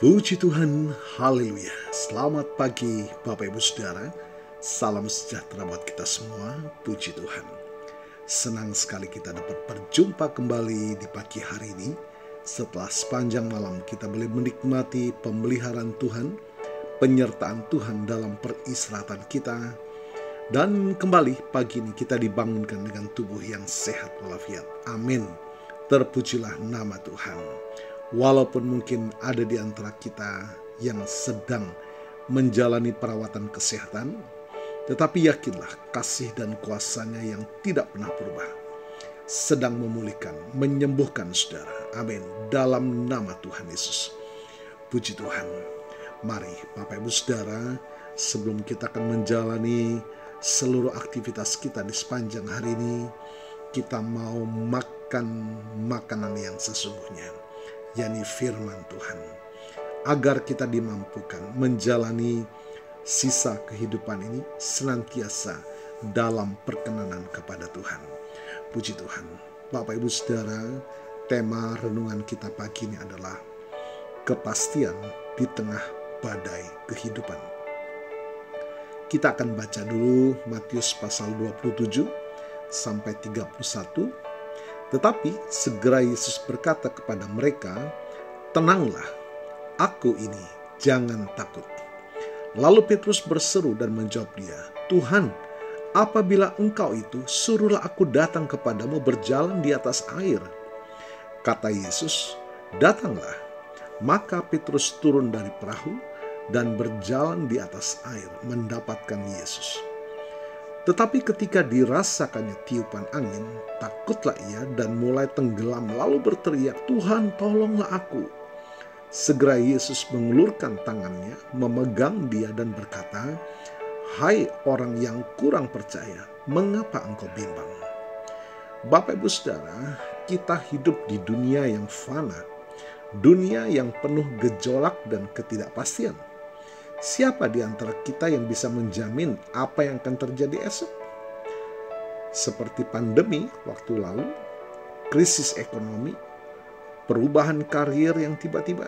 Puji Tuhan, haleluya. Selamat pagi Bapak Ibu Saudara. Salam sejahtera buat kita semua, puji Tuhan. Senang sekali kita dapat berjumpa kembali di pagi hari ini. Setelah sepanjang malam kita boleh menikmati pemeliharaan Tuhan, penyertaan Tuhan dalam peristirahatan kita. Dan kembali pagi ini kita dibangunkan dengan tubuh yang sehat walafiat. Amin. Terpujilah nama Tuhan. Walaupun mungkin ada di antara kita yang sedang menjalani perawatan kesehatan, tetapi yakinlah kasih dan kuasa-Nya yang tidak pernah berubah sedang memulihkan, menyembuhkan saudara. Amin. Dalam nama Tuhan Yesus. Puji Tuhan. Mari Bapak Ibu Saudara, sebelum kita akan menjalani seluruh aktivitas kita di sepanjang hari ini, kita mau makan makanan yang sesungguhnya, yakni firman Tuhan, agar kita dimampukan menjalani sisa kehidupan ini senantiasa dalam perkenanan kepada Tuhan. Puji Tuhan. Bapak Ibu Saudara, tema renungan kita pagi ini adalah kepastian di tengah badai kehidupan. Kita akan baca dulu Matius pasal 27 sampai 31. Tetapi segera Yesus berkata kepada mereka, "Tenanglah, aku ini, jangan takut." Lalu Petrus berseru dan menjawab dia, "Tuhan, apabila Engkau itu, suruhlah aku datang kepadamu berjalan di atas air." Kata Yesus, "Datanglah." Maka Petrus turun dari perahu dan berjalan di atas air mendapatkan Yesus. Tetapi ketika dirasakannya tiupan angin, takutlah ia dan mulai tenggelam, lalu berteriak, "Tuhan, tolonglah aku." Segera Yesus mengulurkan tangannya, memegang dia dan berkata, "Hai orang yang kurang percaya, mengapa engkau bimbang?" Bapak Ibu Saudara, kita hidup di dunia yang fana, dunia yang penuh gejolak dan ketidakpastian. Siapa di antara kita yang bisa menjamin apa yang akan terjadi esok? Seperti pandemi waktu lalu, krisis ekonomi, perubahan karir yang tiba-tiba,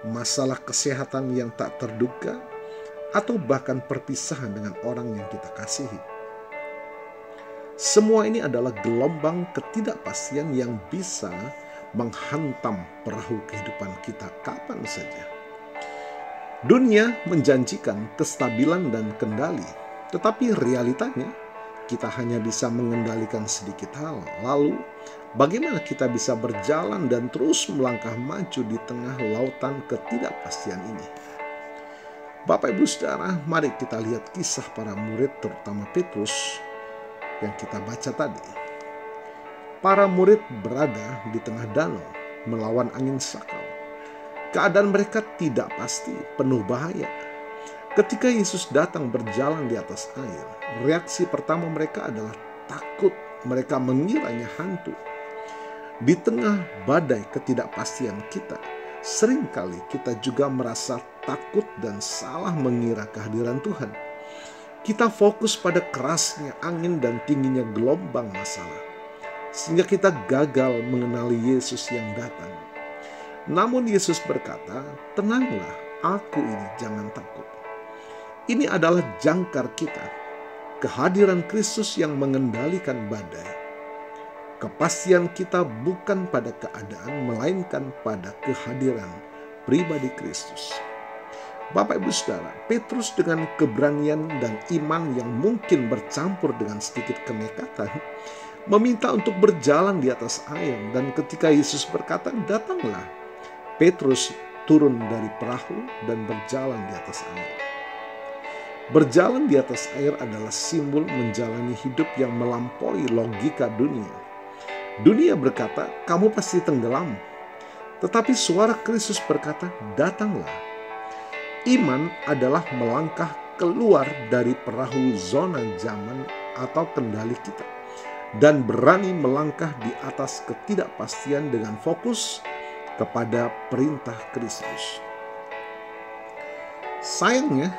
masalah kesehatan yang tak terduga, atau bahkan perpisahan dengan orang yang kita kasihi. Semua ini adalah gelombang ketidakpastian yang bisa menghantam perahu kehidupan kita kapan saja. Dunia menjanjikan kestabilan dan kendali, tetapi realitanya kita hanya bisa mengendalikan sedikit hal. Lalu, bagaimana kita bisa berjalan dan terus melangkah maju di tengah lautan ketidakpastian ini? Bapak Ibu Saudara, mari kita lihat kisah para murid, terutama Petrus yang kita baca tadi. Para murid berada di tengah danau melawan angin sakau. Keadaan mereka tidak pasti, penuh bahaya. Ketika Yesus datang berjalan di atas air, reaksi pertama mereka adalah takut. Mereka mengiranya hantu. Di tengah badai ketidakpastian kita, seringkali kita juga merasa takut dan salah mengira kehadiran Tuhan. Kita fokus pada kerasnya angin dan tingginya gelombang masalah, sehingga kita gagal mengenali Yesus yang datang. Namun Yesus berkata, "Tenanglah, aku ini, jangan takut." Ini adalah jangkar kita, kehadiran Kristus yang mengendalikan badai. Kepastian kita bukan pada keadaan, melainkan pada kehadiran pribadi Kristus. Bapak Ibu Saudara, Petrus dengan keberanian dan iman yang mungkin bercampur dengan sedikit kenekatan, meminta untuk berjalan di atas air, dan ketika Yesus berkata, "Datanglah," Petrus turun dari perahu dan berjalan di atas air. Berjalan di atas air adalah simbol menjalani hidup yang melampaui logika dunia. Dunia berkata, "Kamu pasti tenggelam." Tetapi suara Kristus berkata, "Datanglah." Iman adalah melangkah keluar dari perahu zona zaman atau kendali kita, dan berani melangkah di atas ketidakpastian dengan fokus kepada perintah Kristus. Sayangnya,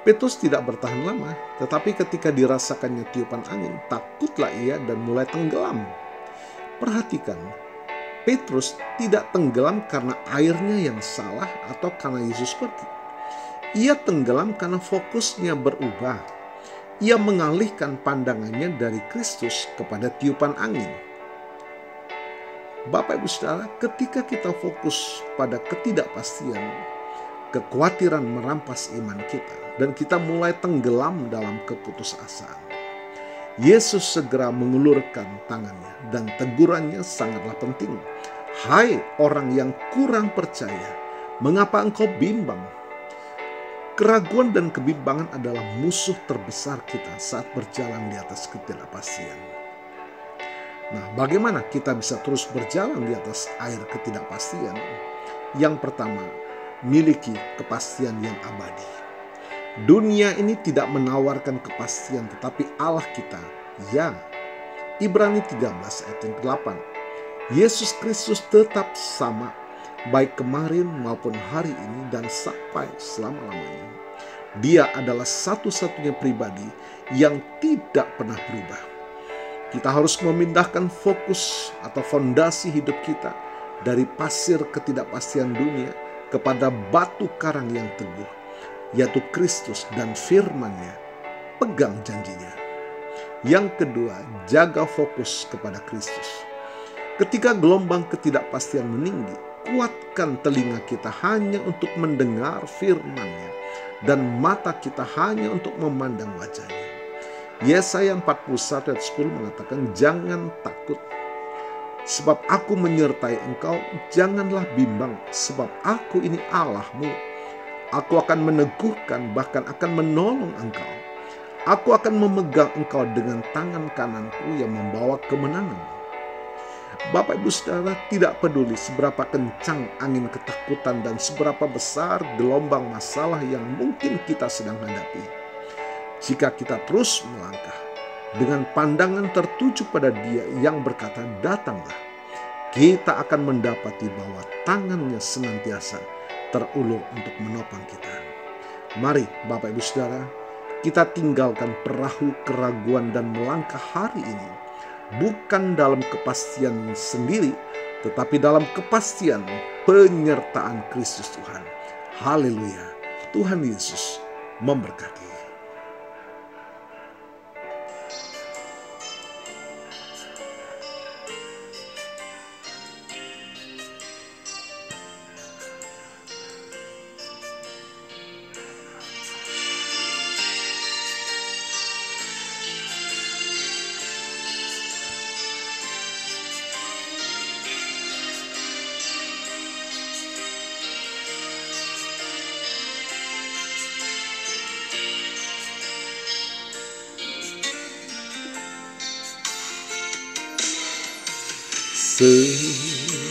Petrus tidak bertahan lama, tetapi ketika dirasakannya tiupan angin, takutlah ia dan mulai tenggelam. Perhatikan, Petrus tidak tenggelam karena airnya yang salah atau karena Yesus pergi. Ia tenggelam karena fokusnya berubah. Ia mengalihkan pandangannya dari Kristus kepada tiupan angin. Bapak Ibu Saudara, ketika kita fokus pada ketidakpastian, kekhawatiran merampas iman kita, dan kita mulai tenggelam dalam keputusasaan, Yesus segera mengulurkan tangannya dan tegurannya sangatlah penting. Hai orang yang kurang percaya, mengapa engkau bimbang? Keraguan dan kebimbangan adalah musuh terbesar kita saat berjalan di atas ketidakpastian. Nah, bagaimana kita bisa terus berjalan di atas air ketidakpastian? Yang pertama, miliki kepastian yang abadi. Dunia ini tidak menawarkan kepastian, tetapi Allah kita, ya. Ibrani 13 ayat yang 8. Yesus Kristus tetap sama, baik kemarin maupun hari ini dan sampai selama-lamanya. Dia adalah satu-satunya pribadi yang tidak pernah berubah. Kita harus memindahkan fokus atau fondasi hidup kita dari pasir ketidakpastian dunia kepada batu karang yang teguh, yaitu Kristus dan firman-Nya. Pegang janjinya. Yang kedua, jaga fokus kepada Kristus. Ketika gelombang ketidakpastian meninggi, kuatkan telinga kita hanya untuk mendengar firman-Nya dan mata kita hanya untuk memandang wajah-Nya. Yesaya 41 ayat 10 mengatakan, jangan takut, sebab aku menyertai engkau, janganlah bimbang, sebab aku ini Allahmu. Aku akan meneguhkan, bahkan akan menolong engkau. Aku akan memegang engkau dengan tangan kananku yang membawa kemenangan. Bapak Ibu Saudara, tidak peduli seberapa kencang angin ketakutan dan seberapa besar gelombang masalah yang mungkin kita sedang hadapi. Jika kita terus melangkah dengan pandangan tertuju pada Dia yang berkata, datanglah, kita akan mendapati bahwa tangannya senantiasa terulur untuk menopang kita. Mari Bapak Ibu Saudara, kita tinggalkan perahu keraguan dan melangkah hari ini, bukan dalam kepastian sendiri, tetapi dalam kepastian penyertaan Kristus Tuhan. Haleluya. Tuhan Yesus memberkati.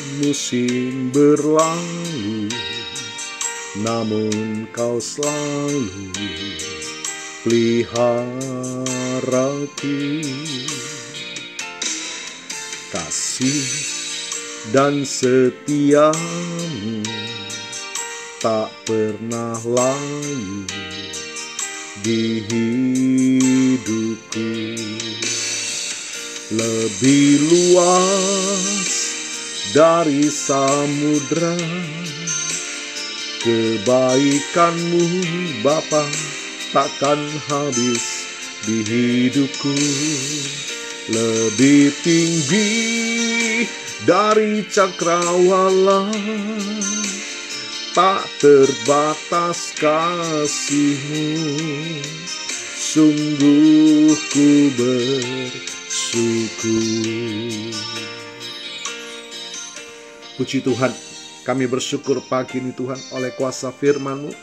Semusim berlalu, namun kau selalu peliharaku. Kasih dan setiamu tak pernah layu di hidupku. Lebih luas dari samudra kebaikanmu Bapa takkan habis di hidupku. Lebih tinggi dari cakrawala, tak terbatas kasih-Mu. Sungguh ku bersyukur. Puji Tuhan, kami bersyukur pagi ini Tuhan, oleh kuasa firman-Mu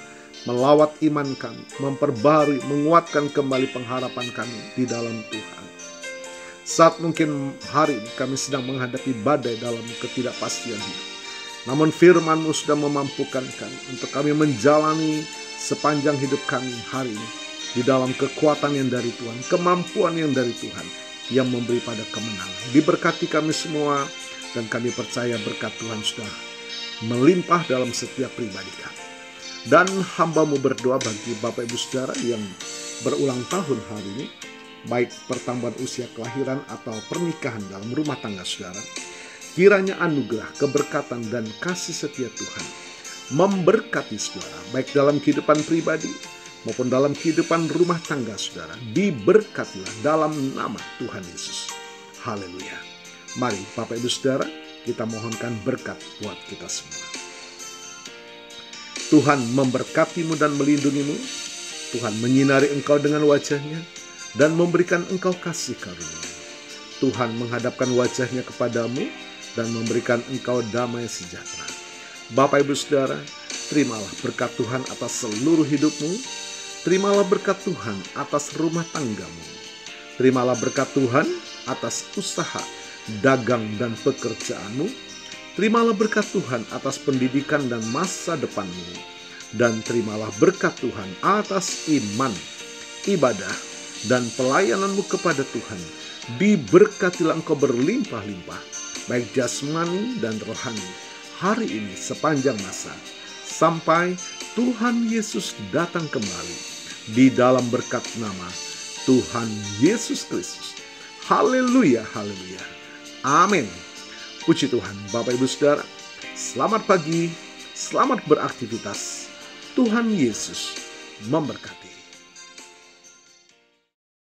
melawat iman kami, memperbarui, menguatkan kembali pengharapan kami di dalam Tuhan. Saat mungkin hari ini kami sedang menghadapi badai dalam ketidakpastian hidup, namun firman-Mu sudah memampukan kami untuk kami menjalani sepanjang hidup kami hari ini di dalam kekuatan yang dari Tuhan, kemampuan yang dari Tuhan yang memberi pada kemenangan. Diberkati kami semua, dan kami percaya berkat Tuhan sudah melimpah dalam setiap pribadi kami. Dan hamba-Mu berdoa bagi Bapak Ibu Saudara yang berulang tahun hari ini, baik pertambahan usia kelahiran atau pernikahan dalam rumah tangga saudara. Kiranya anugerah, keberkatan, dan kasih setia Tuhan memberkati saudara, baik dalam kehidupan pribadi maupun dalam kehidupan rumah tangga saudara. Diberkatilah dalam nama Tuhan Yesus. Haleluya. Mari Bapak Ibu Saudara, kita mohonkan berkat buat kita semua. Tuhan memberkatimu dan melindungimu. Tuhan menyinari engkau dengan wajah-Nya dan memberikan engkau kasih karunia. Tuhan menghadapkan wajah-Nya kepadamu dan memberikan engkau damai sejahtera. Bapak Ibu Saudara, terimalah berkat Tuhan atas seluruh hidupmu. Terimalah berkat Tuhan atas rumah tanggamu. Terimalah berkat Tuhan atas usaha, dagang, dan pekerjaanmu. Terimalah berkat Tuhan atas pendidikan dan masa depanmu. Dan terimalah berkat Tuhan atas iman, ibadah, dan pelayananmu kepada Tuhan. Diberkatilah engkau berlimpah-limpah, baik jasmani dan rohani, hari ini sepanjang masa, sampai Tuhan Yesus datang kembali di dalam berkat nama Tuhan Yesus Kristus. Haleluya, haleluya. Amin. Puji Tuhan. Bapak Ibu Saudara, selamat pagi, selamat beraktivitas. Tuhan Yesus memberkati.